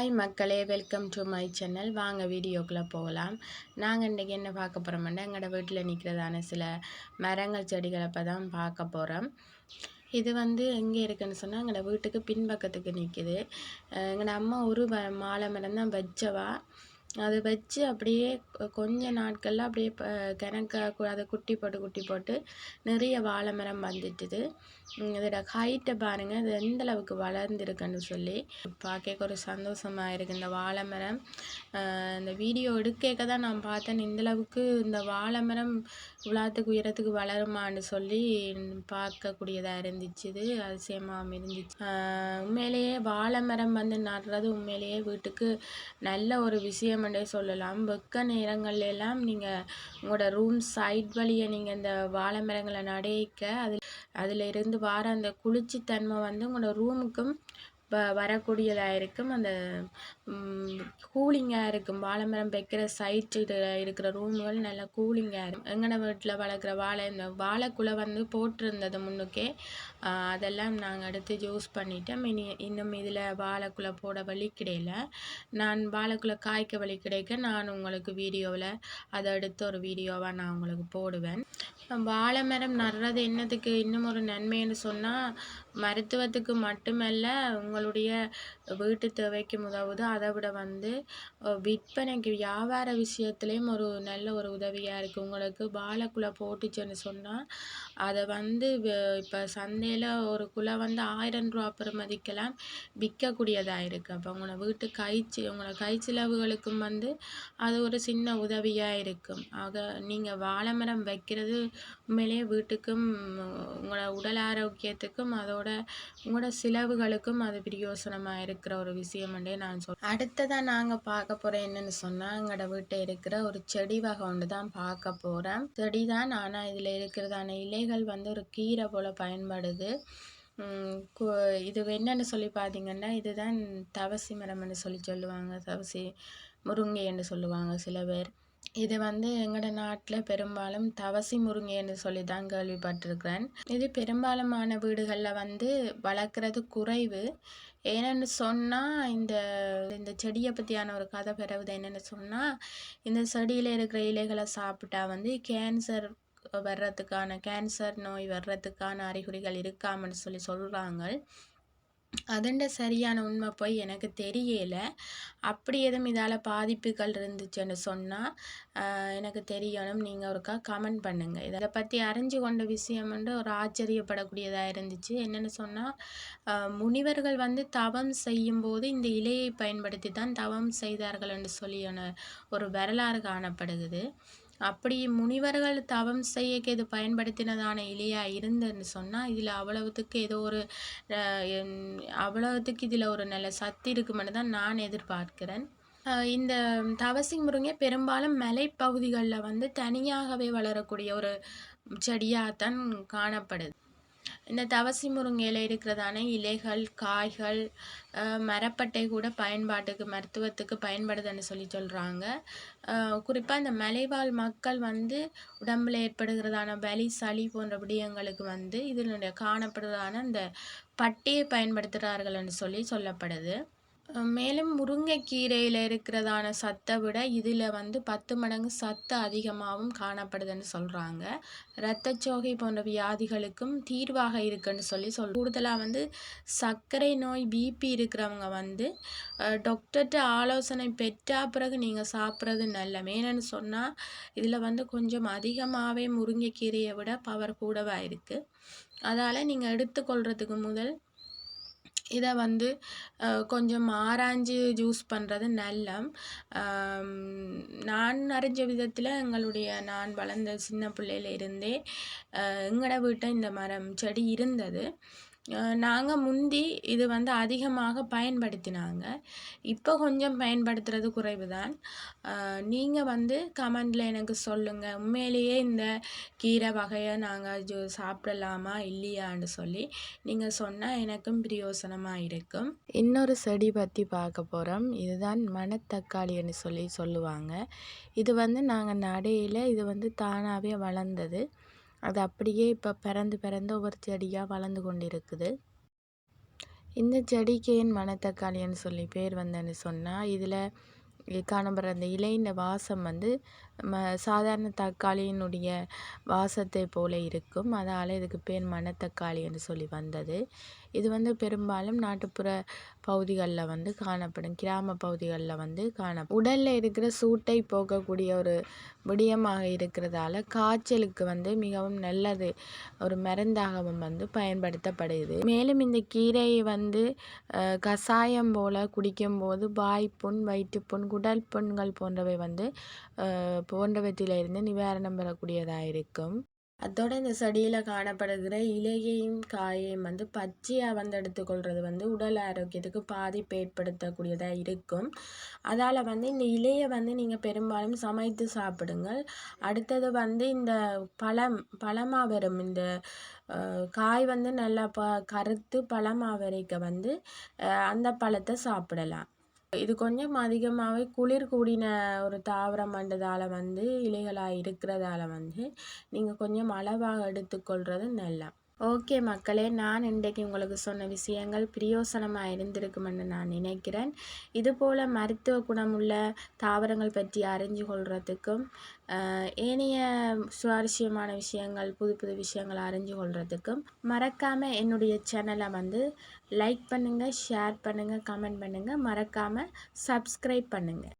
Hi மக்களே, welcome to my channel. வாங்க வீடியோக்குள்ளே போகலாம். நாங்கள் இன்றைக்கி என்ன பார்க்க போகிறோம்னா, எங்களோட வீட்டில் நிற்கிறதான சில மரங்கள் செடிகளை இப்போ தான் பார்க்க போகிறோம். இது எங்கே இருக்குன்னு சொன்னால் எங்களோட வீட்டுக்கு பின்பக்கத்துக்கு நிற்கிது. எங்களோட அம்மா ஒரு மாலை மரம் தான் வச்சவா. அது வச்சு அப்படியே கொஞ்ச நாட்களில் அப்படியே கணக்காக அதை குட்டி போட்டு நிறைய வாழை மரம் வந்துட்டுது. இதோட ஹைட்டை பாருங்கள், இது எந்த அளவுக்கு வளர்ந்துருக்குன்னு சொல்லி பார்க்க ஒரு சந்தோஷமாக இருக்குது. இந்த வாழை மரம் இந்த வீடியோ எடுக்க தான் நான் பார்த்தேன், இந்தளவுக்கு இந்த வாழை மரம் இவ்வளோத்துக்கு உயரத்துக்கு வளருமான்னு சொல்லி பார்க்கக்கூடியதாக இருந்துச்சு. இது அதிசயமாக இருந்துச்சு. உண்மையிலேயே வாழை மரம் நடுறது உண்மையிலேயே வீட்டுக்கு நல்ல ஒரு விஷயம்ன்றே சொல்லலாம். வெக்க நேரங்கள்லாம் நீங்கள் உங்களோட ரூம் சைட் வழியை நீங்கள் இந்த வாழை மரங்களை நடைக்க அதில் இருந்து வார அந்த குளிர்ச்சித்தன்மை உங்களோட ரூமுக்கும் வரக்கூடியதாக இருக்கும். அந்த கூலிங்காக இருக்கும். வாழை மரம் வைக்கிற சைட்டில் இருக்கிற ரூம்கள் நல்லா கூலிங்காக இருக்கும். எங்கன வீட்டில் வளர்க்குற வாழை, இந்த வாழைக்குலை போட்டிருந்தது முன்னுக்கே. அதெல்லாம் நாங்கள் எடுத்து யூஸ் பண்ணிட்டோம். இன்னும் இதில் வாழைக்குலை போட வழி கிடையில. நான் வாழைக்குலை காய்க்க வழி கிடைக்க நான் உங்களுக்கு வீடியோவில் அதை எடுத்து ஒரு வீடியோவாக நான் உங்களுக்கு போடுவேன். வாழை மரம் நடுறது என்னத்துக்கு இன்னும் ஒரு நன்மைன்னு சொன்னால், மருத்துவத்துக்கு மட்டுமல்ல, உங்களுடைய வீட்டு தேவைக்கு உதவுது. அதை விட விற்பனைக்கு வியாபார விஷயத்துலேயும் ஒரு நல்ல ஒரு உதவியாக இருக்குது. உங்களுக்கு வாழைக்குலை போட்டுச்சுன்னு சொன்னால் அதை இப்போ சந்தையில் ஒரு குலை 1000 ரூபா பெறுமதிக்கெல்லாம் விற்கக்கூடியதாக இருக்குது. அப்போ உங்களோட கை செலவுகளுக்கும் அது ஒரு சின்ன உதவியாக இருக்கும். ஆக நீங்கள் வாழை மரம் வைக்கிறது உண்மையிலேயே வீட்டுக்கும் உங்களோட உடல் ஆரோக்கியத்துக்கும் அதோட உங்களோட செலவுகளுக்கும் அது பிரயோசனமாக இருக்கிற ஒரு விஷயம்ன்றே நான் சொல்கிறேன். அடுத்ததான் நாங்கள் பார்க்க போகிறோம் என்னன்னு சொன்னால், எங்களோட வீட்டை இருக்கிற ஒரு செடி வகை ஒன்று தான் பார்க்க போகிறேன். செடி தான், ஆனால் இதில் இருக்கிறதான இலைகள் ஒரு கீரை போல் பயன்படுது. இது என்னன்னு சொல்லி பார்த்தீங்கன்னா, இதுதான் தவசி மரம்னு சொல்லுவாங்க. தவசி முருங்கை என்று சொல்லுவாங்க சில பேர். இது எங்களோட நாட்டில் பெரும்பாலும் தவசி முருங்கைன்னு சொல்லி தான் கேள்விப்பட்டிருக்கிறேன். இது பெரும்பாலுமான வீடுகளில் வளர்க்குறது குறைவு. ஏன்னு சொன்னால், இந்த செடியை பற்றியான ஒரு கதை பெறவுது. என்னென்னு சொன்னால், இந்த செடியில் இருக்கிற இலைகளை சாப்பிட்டா கேன்சர் நோய் வர்றதுக்கான அறிகுறிகள் இருக்காமன்னு சொல்லி சொல்கிறாங்க. அதுண்ட சரியான உண்மை போய் எனக்கு தெரியலை. அப்படி எதுவும் இதால் பாதிப்புகள் இருந்துச்சுன்னு சொன்னால் எனக்கு தெரியணும். நீங்கள் ஒருக்கா கமெண்ட் பண்ணுங்கள். இதை பற்றி அறிஞ்சு கொண்ட விஷயம் ஒரு ஆச்சரியப்படக்கூடியதாக இருந்துச்சு. என்னென்னு சொன்னால், முனிவர்கள் தவம் செய்யும்போது இந்த இலையை பயன்படுத்தி தான் தவம் செய்தார்கள் என்று சொல்லியான ஒரு வரலாறு காணப்படுகிறது. அப்படி முனிவர்கள் தவம் செய்யக்கு இது பயன்படுத்தினதான இலையாக இருந்ததுன்னு சொன்னால், இதில் அவ்வளவுத்துக்கு இதில் ஒரு நல்ல சத்து இருக்குமென்னு தான் நான் எதிர்பார்க்கிறேன். இந்த தவசி முருங்கை பெரும்பாலும் மலைப்பகுதிகளில் தனியாகவே வளரக்கூடிய ஒரு செடியாகத்தான் காணப்படுது. இந்த தவசி முருங்கையில் இருக்கிறதான இலைகள், காய்கள், மரப்பட்டை கூட மருத்துவத்துக்கு பயன்படுதுன்னு சொல்கிறாங்க. குறிப்பாக இந்த மலைவாழ் மக்கள் உடம்பில் ஏற்படுகிறதான வலி, சளி போன்ற விடயங்களுக்கு இதனுடைய காணப்படுறதான இந்த பட்டையை பயன்படுத்துகிறார்கள்னு சொல்லப்படுது. மேலும் முருங்கைக்கீரையில் இருக்கிறதான சத்தை விட இதில் 10 மடங்கு சத்து அதிகமாகவும் காணப்படுதுன்னு சொல்கிறாங்க. இரத்தச்சோகை போன்ற வியாதிகளுக்கும் தீர்வாக இருக்குன்னு சொல்லி கூடுதலாக சர்க்கரை நோய், பிபி இருக்கிறவங்க டாக்டர்கிட்ட ஆலோசனை பெற்ற பிறகு நீங்கள் சாப்பிட்றது நல்ல. ஏன்னு சொன்னால், இதில் கொஞ்சம் அதிகமாகவே முருங்கைக்கீரையை விட பவர் கூடவாக இருக்குது. அதால் நீங்கள் எடுத்துக்கொள்கிறதுக்கு முதல் இதை கொஞ்சம் ஆராய்ஞ்சு ஜூஸ் பண்ணுறது நல்ல. நான் அறிஞ்ச விதத்தில் நான் வளர்ந்த சின்ன பிள்ளையில இருந்தே எங்களோட வீட்டை இந்த மரம் செடி இருந்தது. நாங்கள் முந்தி இது அதிகமாக பயன்படுத்தினாங்க. இப்போ கொஞ்சம் பயன்படுத்துறது குறைவு தான். நீங்கள் கமெண்டில் எனக்கு சொல்லுங்கள், உண்மையிலேயே இந்த கீரை வகையை நாங்கள் சாப்பிடலாமா இல்லையான்னு சொல்லி நீங்கள் சொன்னால் எனக்கும் பிரயோசனமாக இருக்கும். இன்னொரு செடி பற்றி பார்க்க போகிறோம். இதுதான் மணத்தக்காளின்னு சொல்லுவாங்க. இது நாங்கள் நடையில் இது தானாகவே வளர்ந்தது. அது அப்படியே இப்போ பிறந்து ஒவ்வொரு செடியாக வளர்ந்து கொண்டு இருக்குது. இந்த செடிக்கு ஏன் மணத்தக்காளின்னு சொல்லி பேர் வந்தேன்னு சொன்னால், இதில் காணப்படுற அந்த இலையின் வாசம் வந்து சாதாரண தக்காளியினுடைய வாசத்தை போல இருக்கும். அதால் இதுக்கு பேர் மணத்தக்காளி என்று சொல்லி வந்தது. இது வந்து பெரும்பாலும் நாட்டுப்புற பகுதிகளில் வந்து காணப்படும், கிராம பகுதிகளில் வந்து உடலில் இருக்கிற சூட்டை போக்கக்கூடிய ஒரு விடயமாக இருக்கிறதால காய்ச்சலுக்கு வந்து மிகவும் நல்லது, ஒரு மருந்தாகவும் வந்து பயன்படுத்தப்படுது. மேலும் இந்த கீரையை வந்து கஷாயம் போல் குடிக்கும்போது வாய்ப்புண், வயிற்றுப்புண், குடல் புண்கள் போன்றவை வந்து போன்றவற்றிலிருந்து நிவாரணம் பெறக்கூடியதாக இருக்கும். அதோட இந்த செடியில் காணப்படுகிற இலையையும் காயையும் வந்து பச்சையாக வந்து எடுத்துக்கொள்கிறது வந்து உடல் ஆரோக்கியத்துக்கு பாதிப்பு ஏற்படுத்தக்கூடியதாக இருக்கும். அதால் வந்து இந்த இலையை வந்து நீங்கள் பெரும்பாலும் சமைத்து சாப்பிடுங்கள். அடுத்தது வந்து இந்த பழமாக வரும் இந்த காய் வந்து நல்லா கருத்து பழமாக வரைக்க வந்து அந்த பழத்தை சாப்பிடலாம். இது கொஞ்சம் அதிகமாகவே குளிர் கூடின ஒரு தாவரம்ன்றதால வந்து இலைகளாக இருக்கிறதால வந்து நீங்கள் கொஞ்சம் அளவாக எடுத்துக்கொள்வது நல்லா. ஓகே மக்களே, நான் இன்றைக்கு உங்களுக்கு சொன்ன விஷயங்கள் பிரயோசனமாக இருந்திருக்குமென்னு நான் நினைக்கிறேன். இதுபோல் மருத்துவ குணமுள்ள தாவரங்கள் பற்றி அறிஞ்சு கொள்றதுக்கும் ஏனைய சுவாரஸ்யமான விஷயங்கள், புது புது விஷயங்கள் அறிஞ்சு கொள்றதுக்கும் மறக்காமல் என்னுடைய சேனலை வந்து லைக் பண்ணுங்கள், ஷேர் பண்ணுங்கள், கமெண்ட் பண்ணுங்கள், மறக்காமல் சப்ஸ்கிரைப் பண்ணுங்கள்.